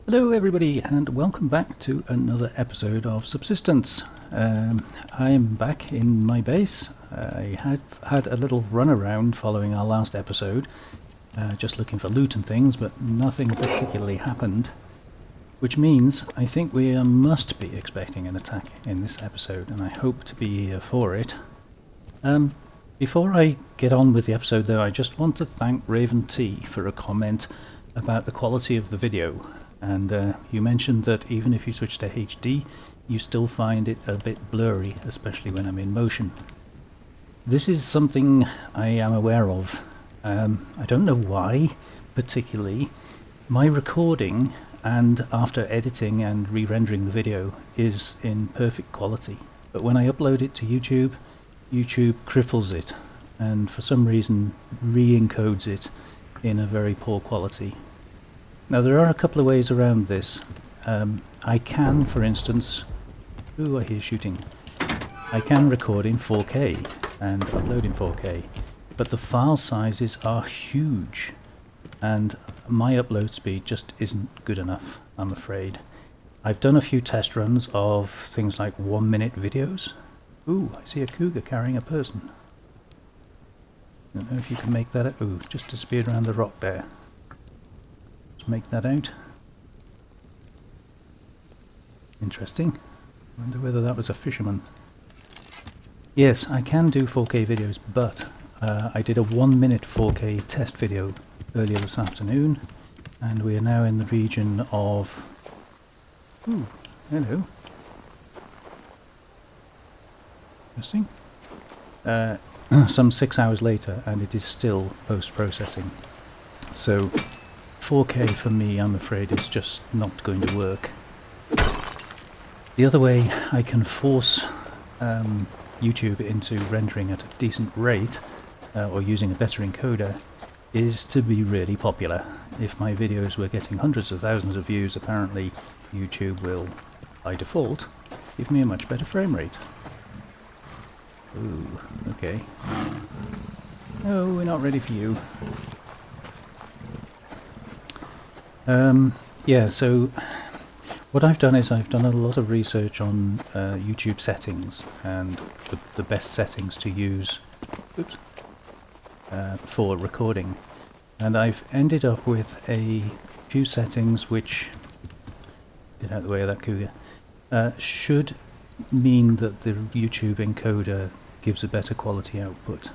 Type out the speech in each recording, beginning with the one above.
Hello everybody and welcome back to another episode of Subsistence. I am back in my base. I had a little run around following our last episode, just looking for loot and things, but nothing particularly happened. Which means I think we must be expecting an attack in this episode, and I hope to be here for it. Before I get on with the episode though, I just want to thank Raven T for a comment about the quality of the video. And you mentioned that even if you switch to HD, you still find it a bit blurry, especially when I'm in motion. This is something I am aware of. I don't know why, particularly. My recording, and after editing and re-rendering the video, is in perfect quality. But when I upload it to YouTube, YouTube cripples it, and for some reason re-encodes it in a very poor quality. Now there are a couple of ways around this. I can, for instance, I hear shooting. I can record in 4K and upload in 4K, but the file sizes are huge, and my upload speed just isn't good enough, I'm afraid. I've done a few test runs of things like 1-minute videos. Ooh, I see a cougar carrying a person. I don't know if you can make that out. Ooh, it's just disappeared around the rock there. Make that out. Interesting. Wonder whether that was a fisherman. Yes, I can do 4K videos, but I did a 1-minute 4K test video earlier this afternoon, and we are now in the region of... Ooh, hello. Interesting. Some 6 hours later, and it is still post-processing. So 4K for me, I'm afraid, is just not going to work. The other way I can force YouTube into rendering at a decent rate, or using a better encoder, is to be really popular. If my videos were getting hundreds of thousands of views, apparently YouTube will, by default, give me a much better frame rate. Ooh, okay. Oh, we're not ready for you. Yeah, so what I've done is I've done a lot of research on YouTube settings and the best settings to use for recording, and I've ended up with a few settings which, get out of the way of that cougar, should mean that the YouTube encoder gives a better quality output,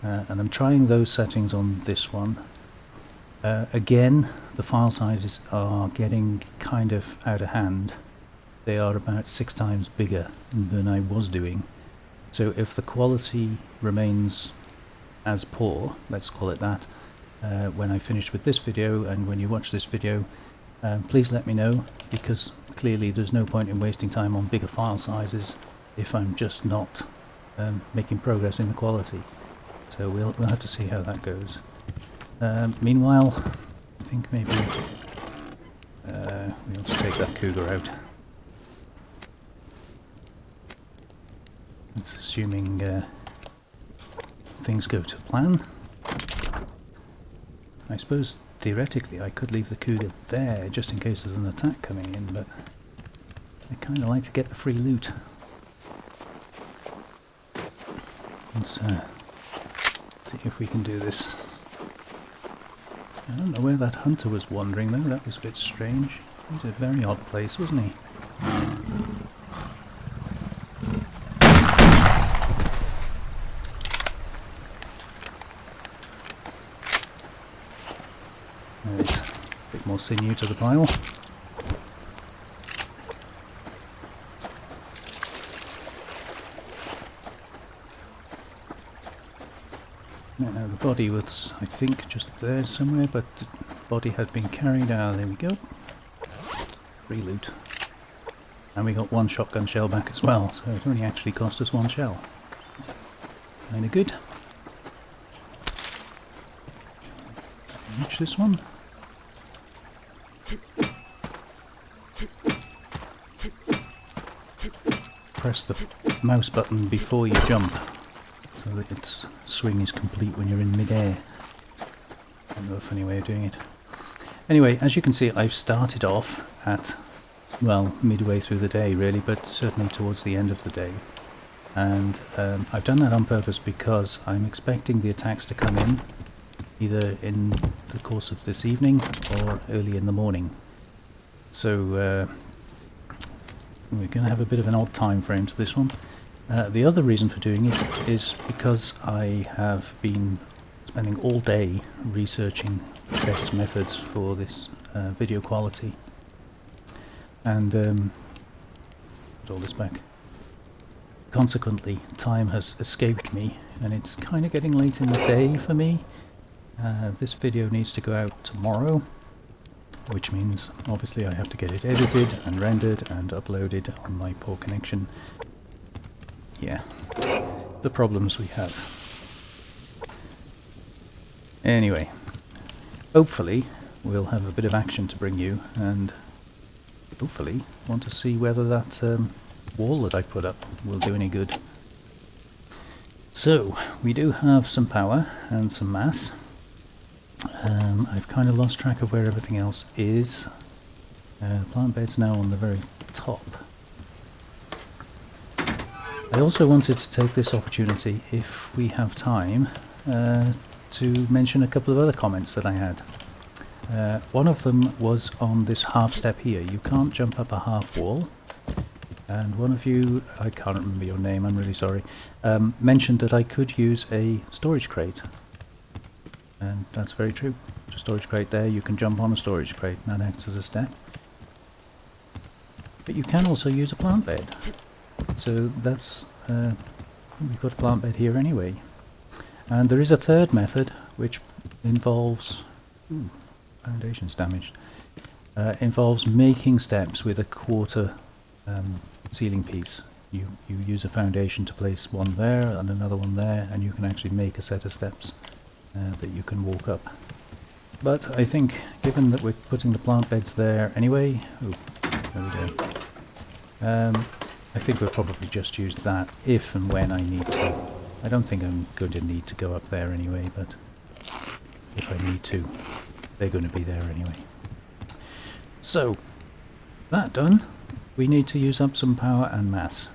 and I'm trying those settings on this one. Again, the file sizes are getting kind of out of hand. They are about 6 times bigger than I was doing. So if the quality remains as poor, let's call it that, when I finish with this video and when you watch this video, please let me know, because clearly there's no point in wasting time on bigger file sizes if I'm just not making progress in the quality. So we'll have to see how that goes. Meanwhile, I think maybe we ought to take that cougar out. That's assuming things go to plan. I suppose theoretically I could leave the cougar there just in case there's an attack coming in, but I kind of like to get the free loot. Let's see if we can do this. I don't know where that hunter was wandering though, that was a bit strange. He was a very odd place, wasn't he? There's a bit more sinew to the pile. Now the body was, I think, just there somewhere, but the body had been carried out. There we go. Free loot. And we got 1 shotgun shell back as well, so it only actually cost us 1 shell. Kinda good. Reach this one. Press the mouse button before you jump, so that its swing is complete when you're in mid-air. I don't know a funny way of doing it. Anyway, as you can see, I've started off at, well, midway through the day really, but certainly towards the end of the day. And I've done that on purpose because I'm expecting the attacks to come in either in the course of this evening or early in the morning. So we're going to have a bit of an odd time frame to this one. The other reason for doing it is because I have been spending all day researching best methods for this video quality. And put all this back. Consequently, time has escaped me, and it's kind of getting late in the day for me. This video needs to go out tomorrow, which means obviously I have to get it edited and rendered and uploaded on my poor connection. Yeah, the problems we have. Anyway, hopefully we'll have a bit of action to bring you, and hopefully want to see whether that wall that I put up will do any good. So, we do have some power and some mass. I've kind of lost track of where everything else is. Plant bed's now on the very top. I also wanted to take this opportunity, if we have time, to mention a couple of other comments that I had. One of them was on this half step here. You can't jump up a half wall. And one of you, I can't remember your name, I'm really sorry, mentioned that I could use a storage crate. And that's very true. There's a storage crate there, you can jump on a storage crate, and that acts as a step. But you can also use a plant bed. So that's, we've got a plant bed here anyway. And there is a third method, which involves, foundation's damaged, involves making steps with a quarter ceiling piece. You use a foundation to place one there and another one there, and you can actually make a set of steps that you can walk up. But I think, given that we're putting the plant beds there anyway, there we go. I think we'll probably just use that if and when I need to. I don't think I'm going to need to go up there anyway, but if I need to, they're going to be there anyway. So, that done, we need to use up some power and mass.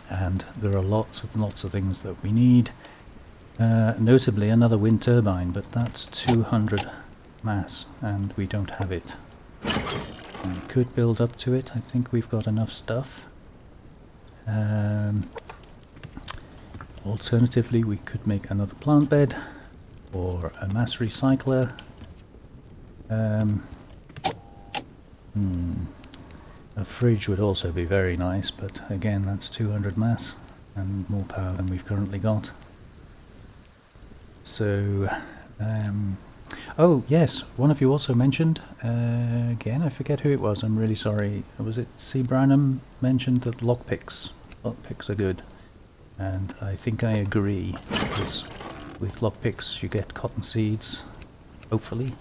And there are lots of things that we need. Notably another wind turbine, but that's 200 mass, and we don't have it. And we could build up to it. I think we've got enough stuff. Alternatively, we could make another plant bed or a mass recycler. A fridge would also be very nice, but again that's 200 mass and more power than we've currently got. So, oh yes, one of you also mentioned, again I forget who it was, I'm really sorry, was it C. Branham mentioned that lockpicks are good, and I think I agree, because with lockpicks you get cotton seeds, hopefully,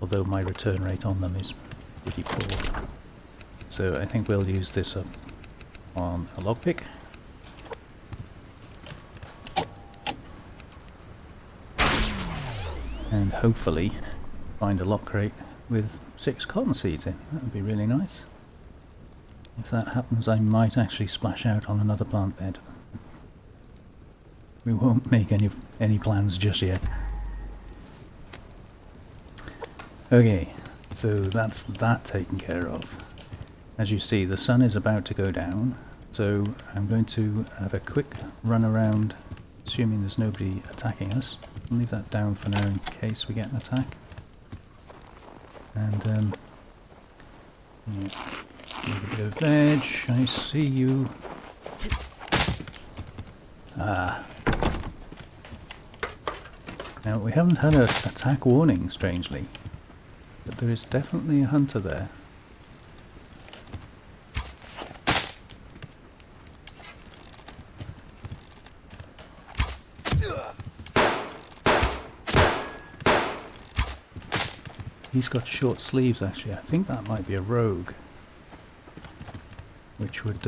although my return rate on them is pretty poor. So I think we'll use this up on a lockpick. And hopefully find a lock crate with 6 cotton seeds in. That would be really nice. If that happens, I might actually splash out on another plant bed. We won't make any plans just yet. Okay, so that's that taken care of. As you see, the sun is about to go down, so I'm going to have a quick run around, assuming there's nobody attacking us. I'll leave that down for now in case we get an attack. And yeah, a bit of veg. I see you. Ah. Now we haven't had an attack warning, strangely, but there is definitely a hunter there. He's got short sleeves actually. I think that might be a rogue. Which would...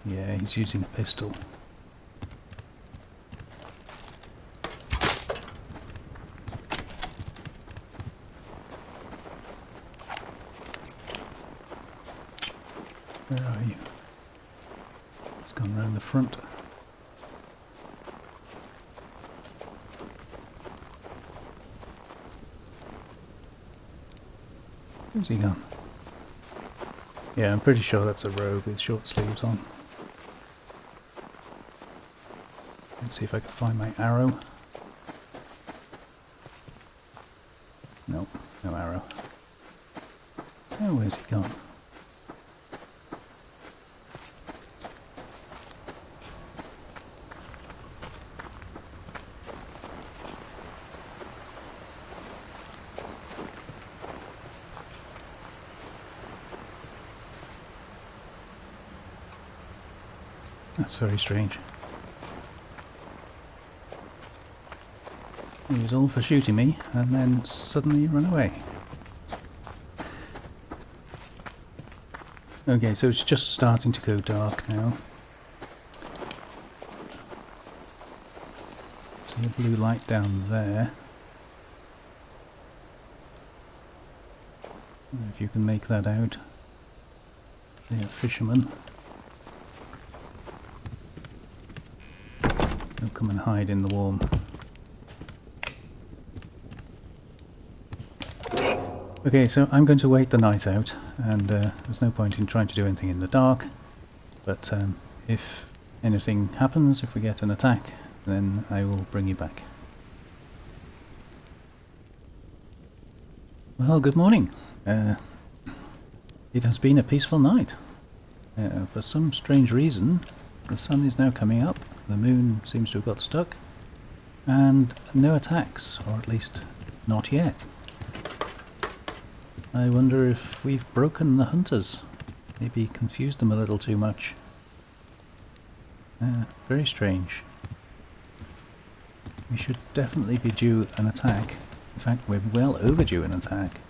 yeah, he's using a pistol. Where are you? It's gone round the front. Where's he gone? Yeah, I'm pretty sure that's a rogue with short sleeves on. Let's see if I can find my arrow. Nope, no arrow. Oh, where's he gone? That's very strange. He was all for shooting me and then suddenly run away. Okay, so it's just starting to go dark now. See a blue light down there. If you can make that out. They're fishermen. They'll come and hide in the warm. Okay, so I'm going to wait the night out, and there's no point in trying to do anything in the dark, but if anything happens, if we get an attack, then I will bring you back. Well, good morning. It has been a peaceful night. For some strange reason, the sun is now coming up, the moon seems to have got stuck, and no attacks, or at least not yet. I wonder if we've broken the hunters, maybe confused them a little too much. Very strange. We should definitely be due an attack. In fact, we're well overdue an attack.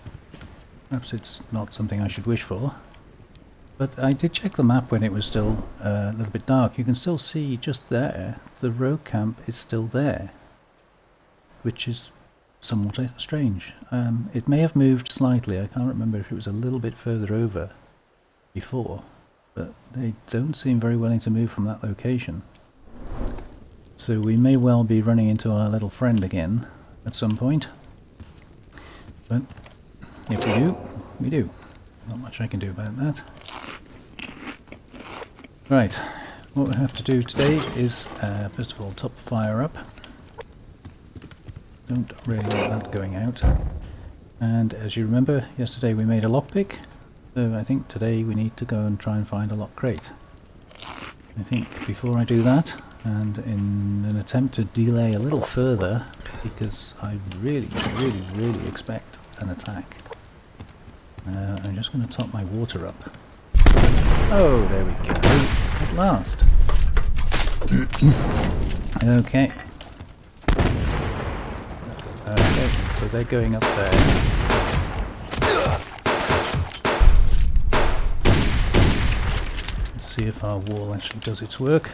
Perhaps it's not something I should wish for. But I did check the map when it was still a little bit dark. You can still see just there, the rogue camp is still there, which is somewhat strange. It may have moved slightly. I can't remember if it was a little bit further over before, but they don't seem very willing to move from that location. So we may well be running into our little friend again at some point. But if we do, we do. Not much I can do about that. Right, what we have to do today is first of all top the fire up. Don't really want that going out. And as you remember, yesterday we made a lockpick, so I think today we need to go and try and find a lock crate. I think before I do that, and in an attempt to delay a little further, because I really expect an attack, I'm just going to top my water up. Oh, there we go, at last. Okay. Okay, so they're going up there. Let's see if our wall actually does its work.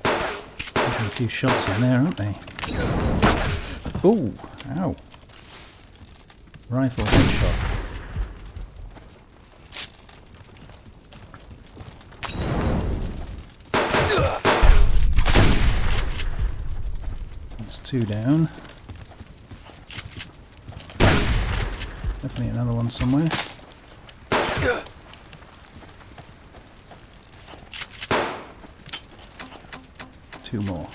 Getting a few shots in there, aren't they? Ooh, ow. Rifle headshot. Two down. Definitely another one somewhere. Two more.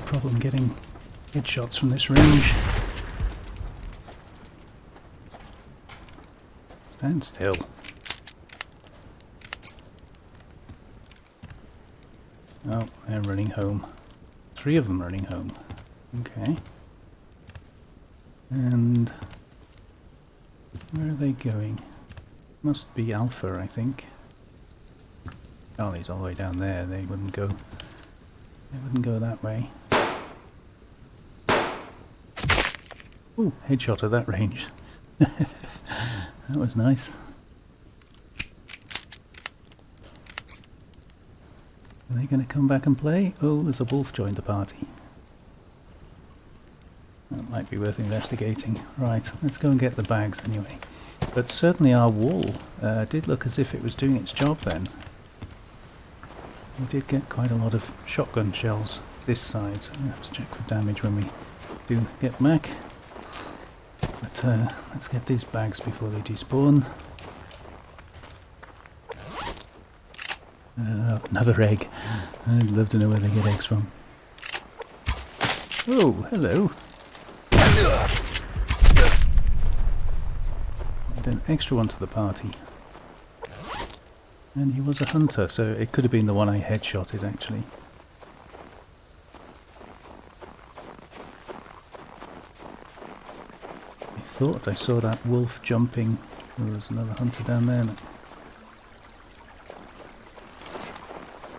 Problem getting headshots from this range. Stand still. Oh, they're running home. 3 of them running home. Okay. And where are they going? Must be Alpha, I think. Charlie's all the way down there. They wouldn't go that way. Ooh, headshot at that range. That was nice. Are they going to come back and play? Oh, there's a wolf joined the party. That might be worth investigating. Right, let's go and get the bags anyway. But certainly our wall did look as if it was doing its job then. We did get quite a lot of shotgun shells this side, so we have to check for damage when we do get back. But let's get these bags before they despawn. Another egg. I'd love to know where they get eggs from. Oh, hello. And an extra one to the party. And he was a hunter, so it could have been the one I headshotted actually. I thought I saw that wolf jumping. There was another hunter down there.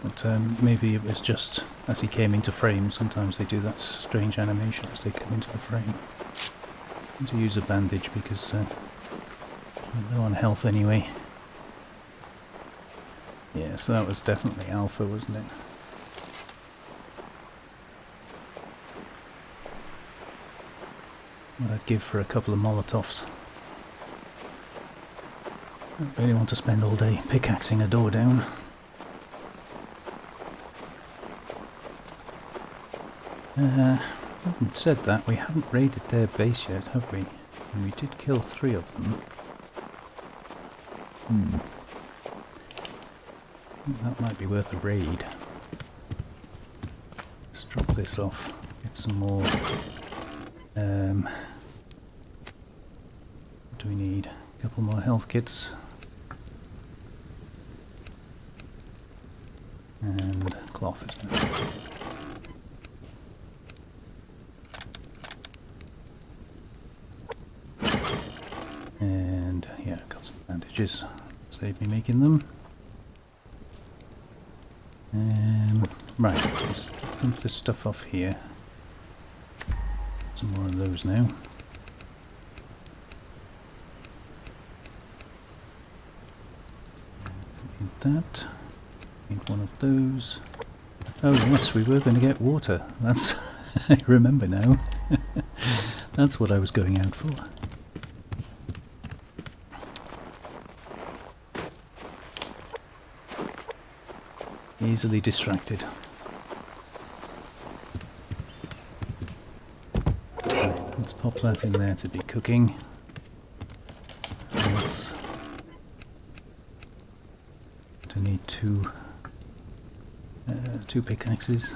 But maybe it was just as he came into frame. Sometimes they do that strange animation as they come into the frame. I need to use a bandage because they're low on health anyway. Yeah, so that was definitely alpha, wasn't it? What I'd give for a couple of Molotovs. I don't really want to spend all day pickaxing a door down. Having said that, we haven't raided their base yet, have we? And we did kill 3 of them. That might be worth a raid. Let's drop this off, get some more. What do we need? A couple more health kits. And cloth. And yeah, got some bandages. Save me making them. Right, let's dump this stuff off here. Some more of those now. Need that. Need one of those. Oh yes, we were going to get water. That's I remember now. That's what I was going out for. Easily distracted. Right, let's pop that in there to be cooking. Let's to need two pickaxes.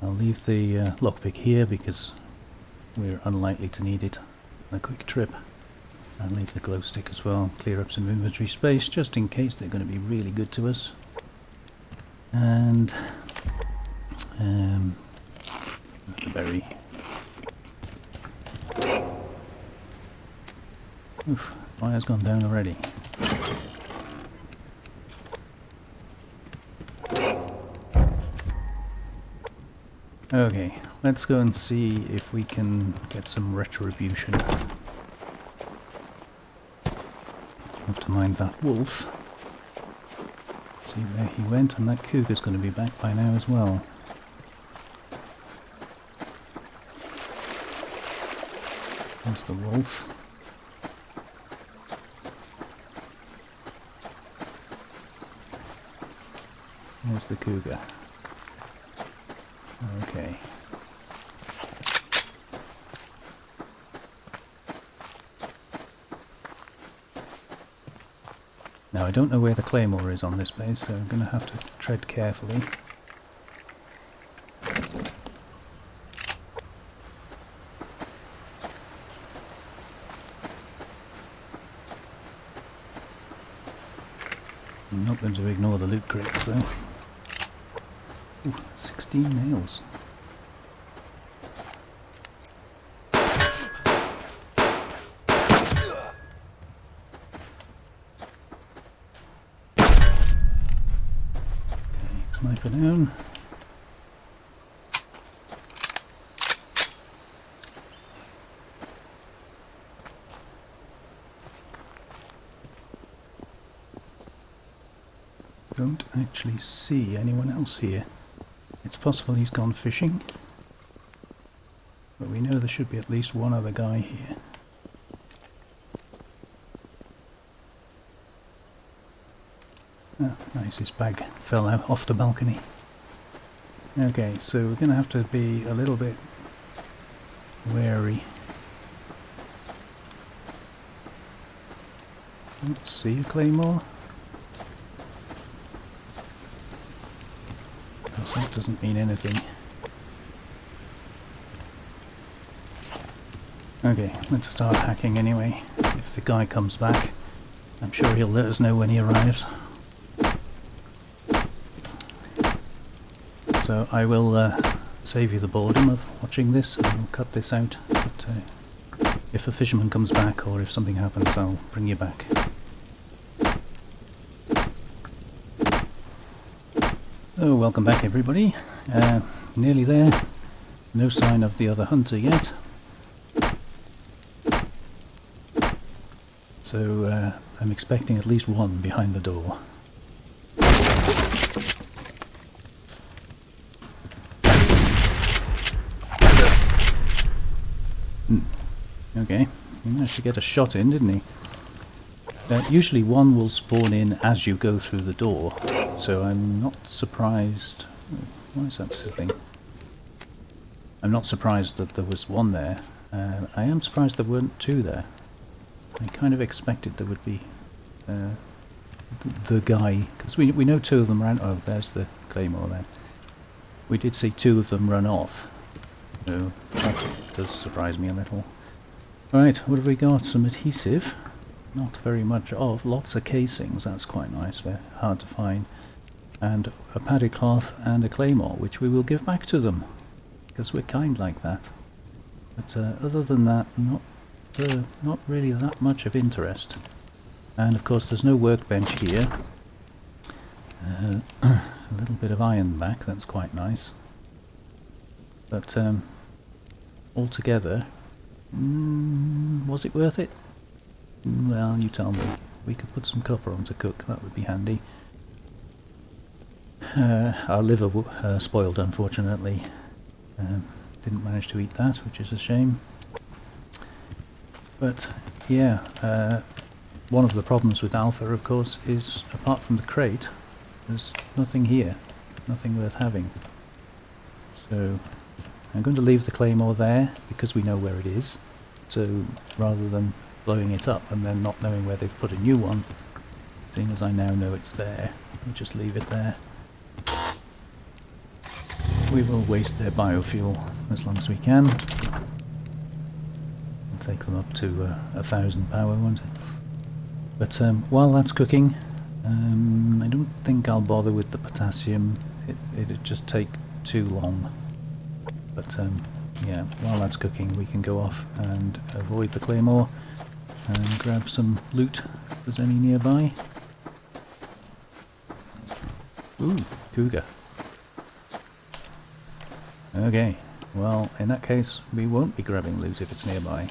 I'll leave the lockpick here because we're unlikely to need it on a quick trip. And leave the glow stick as well, clear up some inventory space just in case they're going to be really good to us. And the berry. Oof, fire's gone down already. Okay, let's go and see if we can get some retribution. Have to mind that wolf. See where he went, and that cougar's going to be back by now as well. There's the wolf. There's the cougar. Okay. Now I don't know where the claymore is on this base, so I'm going to have to tread carefully. I'm not going to ignore the loot crates though. Ooh, 16 nails. Sniper down. Don't actually see anyone else here. It's possible he's gone fishing, but we know there should be at least one other guy here. Oh, nice, his bag fell out off the balcony. Okay, so we're going to have to be a little bit wary. Don't see a claymore. That doesn't mean anything. Okay, let's start hacking anyway. If the guy comes back, I'm sure he'll let us know when he arrives. So I will save you the boredom of watching this, and I'll cut this out. But if a fisherman comes back, or if something happens, I'll bring you back. Oh, welcome back everybody. Nearly there. No sign of the other hunter yet. So I'm expecting at least one behind the door. Okay, he managed to get a shot in, didn't he? Usually one will spawn in as you go through the door, so I'm not surprised. Why is that sitting? I'm not surprised that there was one there. I am surprised there weren't two there. I kind of expected there would be the guy, because we know two of them ran. Oh, there's the claymore there. We did see two of them run off, so that does surprise me a little. Right, what have we got? Some adhesive. Not very much of. Lots of casings, that's quite nice. They're hard to find. And a padded cloth and a claymore, which we will give back to them, because we're kind like that. But other than that, not really that much of interest. And of course there's no workbench here. A little bit of iron back, that's quite nice. But altogether, was it worth it? Well, you tell me. We could put some copper on to cook, that would be handy. Our liver spoiled, unfortunately. Didn't manage to eat that, which is a shame. But yeah, one of the problems with Alpha, of course, is apart from the crate, there's nothing here, nothing worth having. So I'm going to leave the claymore there because we know where it is. So rather than blowing it up and then not knowing where they've put a new one, seeing as I now know it's there, we'll just leave it there. We will waste their biofuel as long as we can. We'll take them up to 1,000 power, won't it? But while that's cooking, I don't think I'll bother with the potassium. It'd just take too long. But yeah, while that's cooking, we can go off and avoid the claymore and grab some loot if there's any nearby. Ooh, cougar. Okay, well, in that case, we won't be grabbing loot if it's nearby.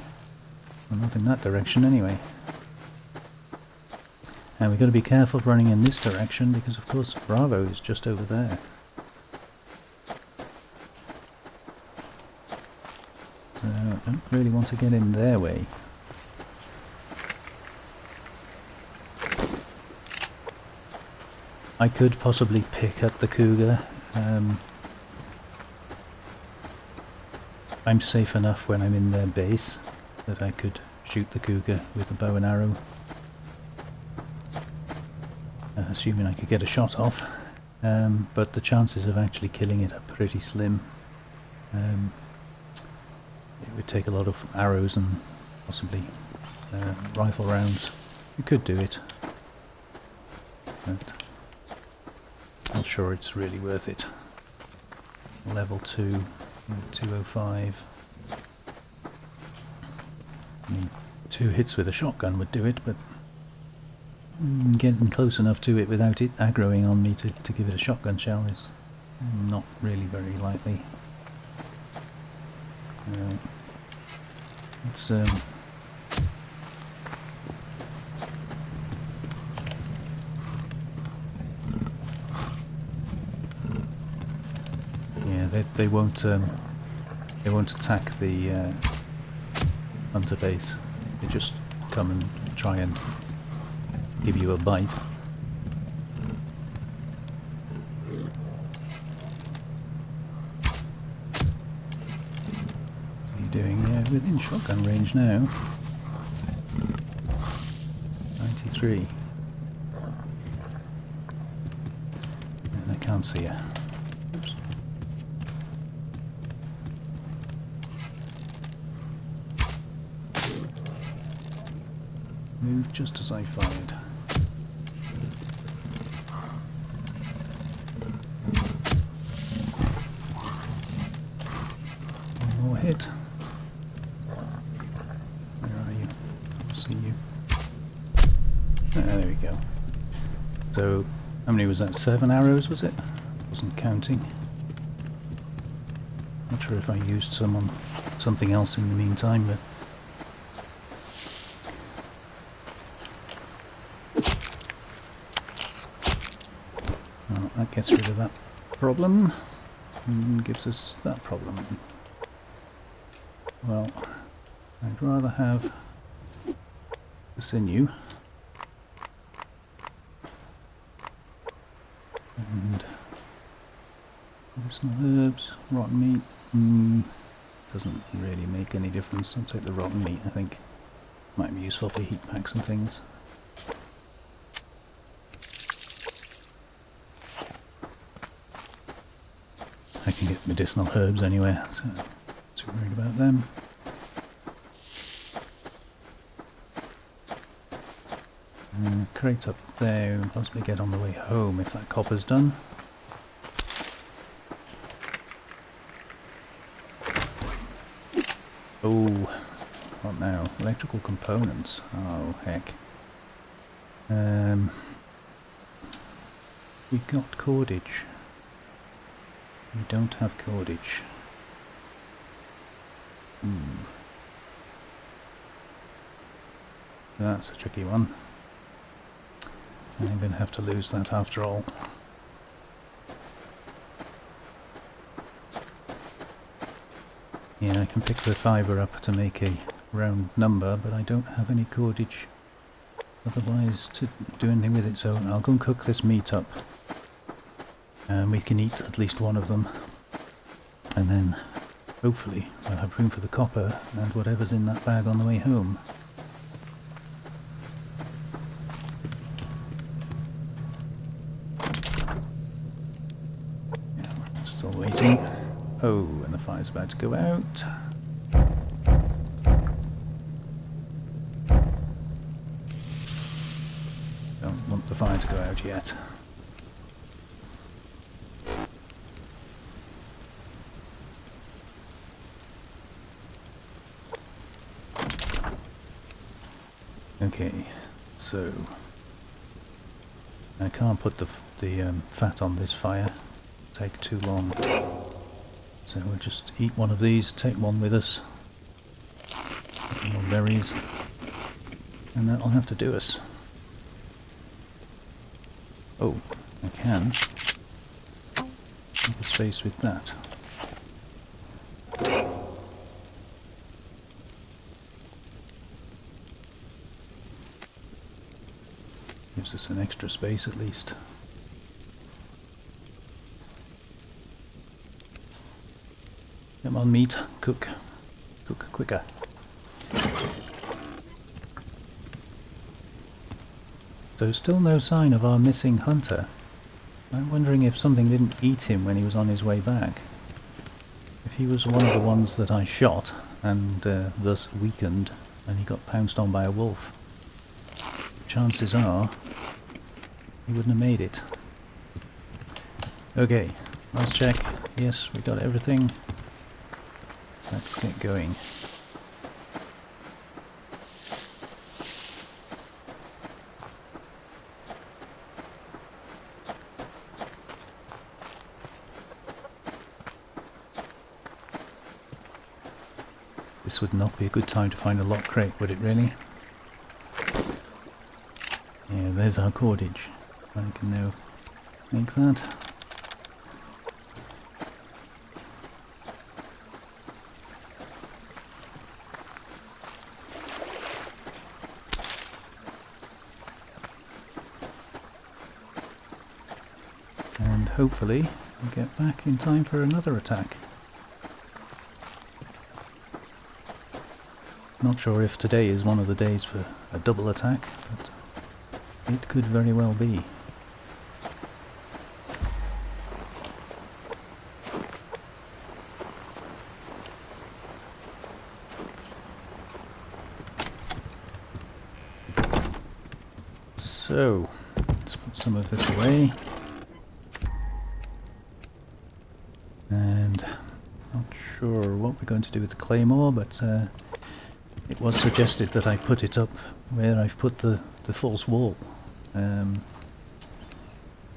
Well, not in that direction anyway. And we've got to be careful running in this direction because, of course, Bravo is just over there. So I don't really want to get in their way. I could possibly pick up the cougar. I'm safe enough when I'm in their base that I could shoot the cougar with a bow and arrow. Assuming I could get a shot off. But the chances of actually killing it are pretty slim. It would take a lot of arrows and possibly rifle rounds. You could do it. But I'm sure it's really worth it. Level 2, 205. I mean, 2 hits with a shotgun would do it, but Getting close enough to it without it aggroing on me to give it a shotgun shell is not really very likely. It's yeah, they won't attack the hunter base. They just come and try and give you a bite. What are you doing? Yeah, within shotgun range now. 93. And I can't see you. Oops. Moved just as I fired. One more hit. Where are you? I don't see you. There we go. So, how many was that? 7 arrows, was it? Wasn't counting. Not sure if I used something else in the meantime, but well, that gets rid of that problem and gives us that problem. Well, I'd rather have the sinew and medicinal herbs, rotten meat. Doesn't really make any difference. I'll take the rotten meat, I think. Might be useful for heat packs and things. I can get medicinal herbs anywhere, so not too worried about them. Crate up there and possibly get on the way home if that copper's done. Oh, what now? Electrical components. Oh, heck. We got cordage. We don't have cordage. That's a tricky one. I'm going to have to lose that after all. Yeah, I can pick the fibre up to make a round number, but I don't have any cordage otherwise to do anything with it, so I'll go and cook this meat up. And we can eat at least one of them. And then, hopefully, I'll have room for the copper and whatever's in that bag on the way home. Yeah, we're still waiting. Oh, and the fire's about to go out. Don't want the fire to go out yet. Okay, so I can't put the fat on this fire. It'll take too long. So we'll just eat one of these, take one with us, get more berries, and that'll have to do us. Oh, I can make a space with that. Gives us an extra space at least. Come on, meat, cook. Cook quicker. So still no sign of our missing hunter. I'm wondering if something didn't eat him when he was on his way back. If he was one of the ones that I shot and thus weakened and he got pounced on by a wolf, chances are he wouldn't have made it. Okay, last check. Yes, we got everything. Let's get going. This would not be a good time to find a lock crate, would it really? Yeah, there's our cordage. I can now make that. And hopefully we'll get back in time for another attack. Not sure if today is one of the days for a double attack, but it could very well be. So, let's put some of this away. And not sure what we're going to do with the claymore, but it was suggested that I put it up where I've put the false wall. What am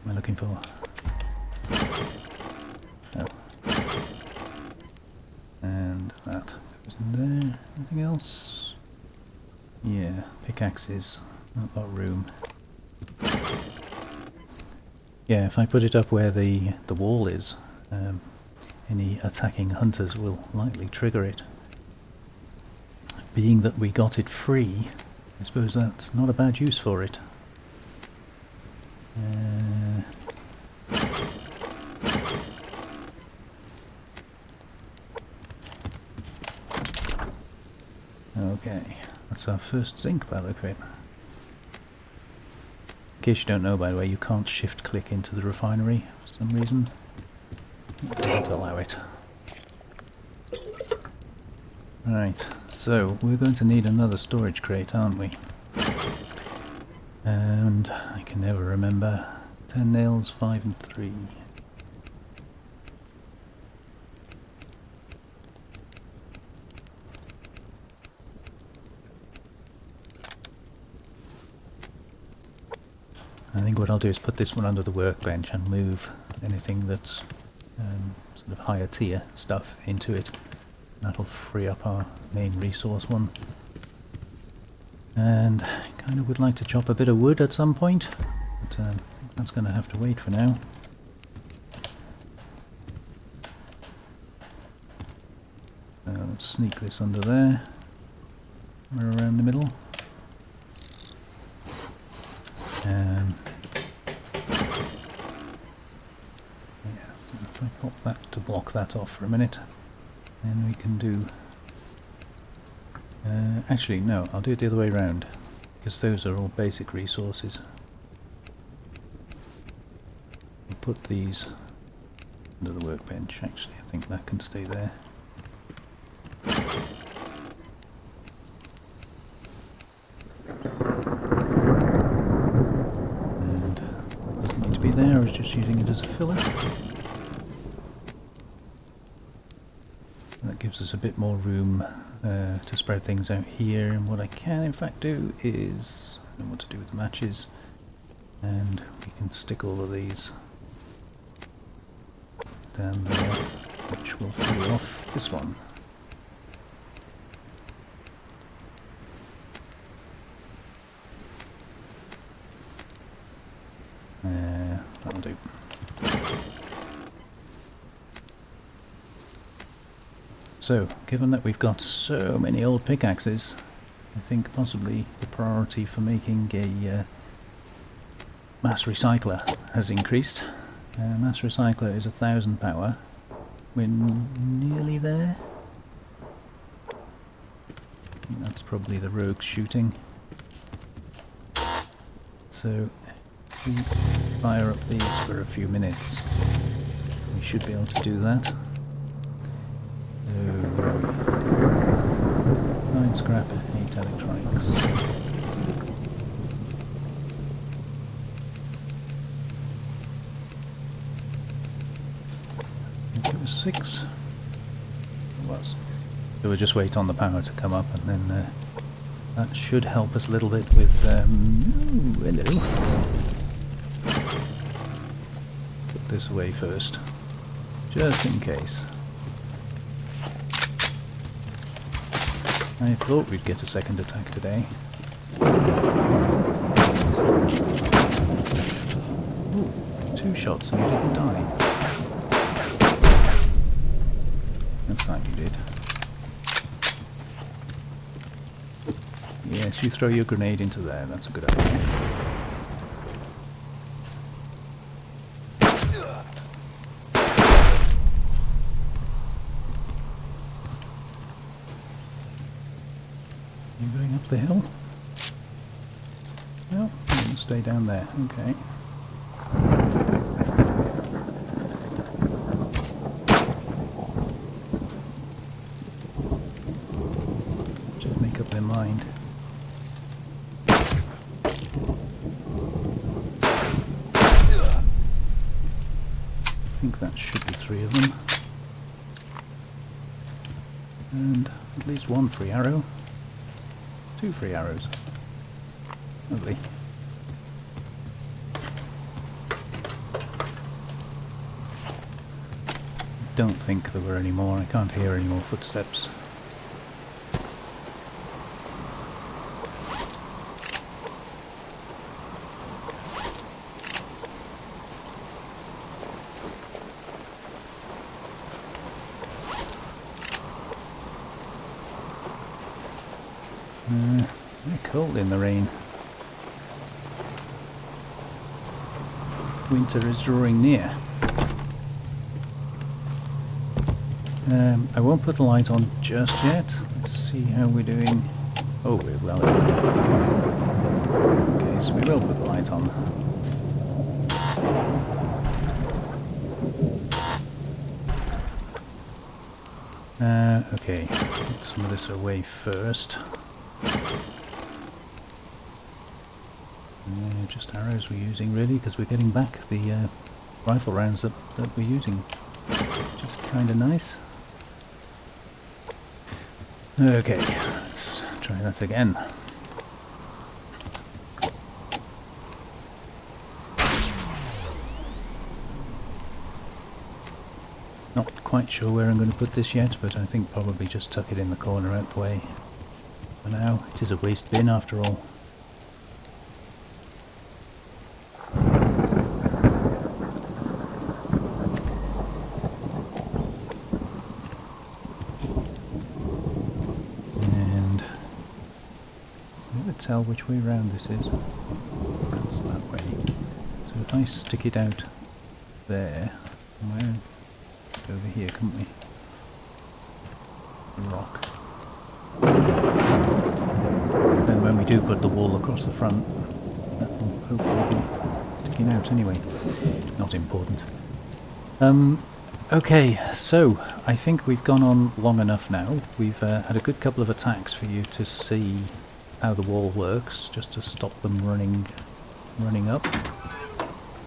I looking for? Oh. And that goes in there. Anything else? Yeah, pickaxes. Not got room. Yeah, if I put it up where the wall is, any attacking hunters will likely trigger it. Being that we got it free, I suppose that's not a bad use for it. Okay, that's our first zinc barrel crate. In case you don't know, by the way, you can't shift click into the refinery for some reason. It doesn't allow it. Right, so we're going to need another storage crate, aren't we? And I can never remember. 10 nails, 5 and 3. I think what I'll do is put this one under the workbench and move anything that's sort of higher tier stuff into it. That'll free up our main resource one. And I kind of would like to chop a bit of wood at some point, but I think that's going to have to wait for now. Let's sneak this under there, somewhere around the middle. Yeah, so if I pop that to block that off for a minute, then we can do... actually, no, I'll do it the other way around, because those are all basic resources. We'll put these under the workbench. Actually, I think that can stay there. And doesn't need to be there, I was just using it as a filler. That gives us a bit more room to spread things out here, and what I can in fact do is, I know what to do with the matches, and we can stick all of these down there, which will free off this one. That'll do. So, given that we've got so many old pickaxes, I think possibly the priority for making a mass recycler has increased. Mass recycler is 1000 power. We're nearly there. I think that's probably the rogue shooting. So, if we fire up these for a few minutes, we should be able to do that. 9 scrap, 8 electronics. I think it was 6. It was. So we'll just wait on the power to come up, and then that should help us a little bit with... ooh, hello. Put this away first, just in case. I thought we'd get a second attack today. Ooh, 2 shots and you didn't die. Looks like you did. Yes, you throw your grenade into there, that's a good idea. You going up the hill? No, you can stay down there, okay. Just make up their mind. I think that should be 3 of them. And at least 1 free arrow. 2 free arrows. Lovely. Don't think there were any more. I can't hear any more footsteps. Very cold in the rain. Winter is drawing near. I won't put the light on just yet. Let's see how we're doing. Oh, we're well. Okay, so we will put the light on. Okay, let's put some of this away first. Just arrows we're using really, because we're getting back the rifle rounds that we're using, which is kind of nice. Okay, let's try that again. Not quite sure where I'm going to put this yet, but I think probably just tuck it in the corner out the way. For now, it is a waste bin after all. And never tell which way round this is. That's that way. So if I stick it out there, well, over here, couldn't we? The rock. And when we do put the wall across the front, that will hopefully be sticking out anyway. Not important. Okay, so I think we've gone on long enough now. We've had a good couple of attacks for you to see how the wall works, just to stop them running up.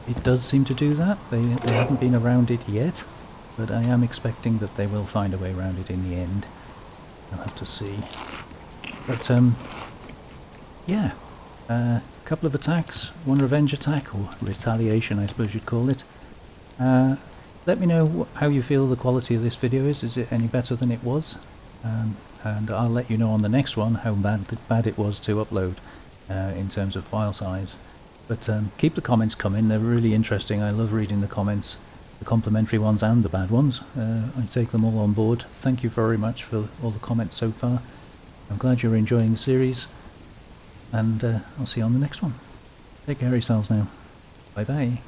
It does seem to do that. They haven't been around it yet, but I am expecting that they will find a way around it in the end. We'll have to see. But yeah, a couple of attacks, 1 revenge attack, or retaliation I suppose you'd call it. Let me know how you feel the quality of this video is. Is it any better than it was? And I'll let you know on the next one how bad it was to upload in terms of file size. But keep the comments coming, they're really interesting. I love reading the comments, the complimentary ones and the bad ones. I take them all on board. Thank you very much for all the comments so far. I'm glad you're enjoying the series, and I'll see you on the next one. Take care of yourselves now. Bye bye.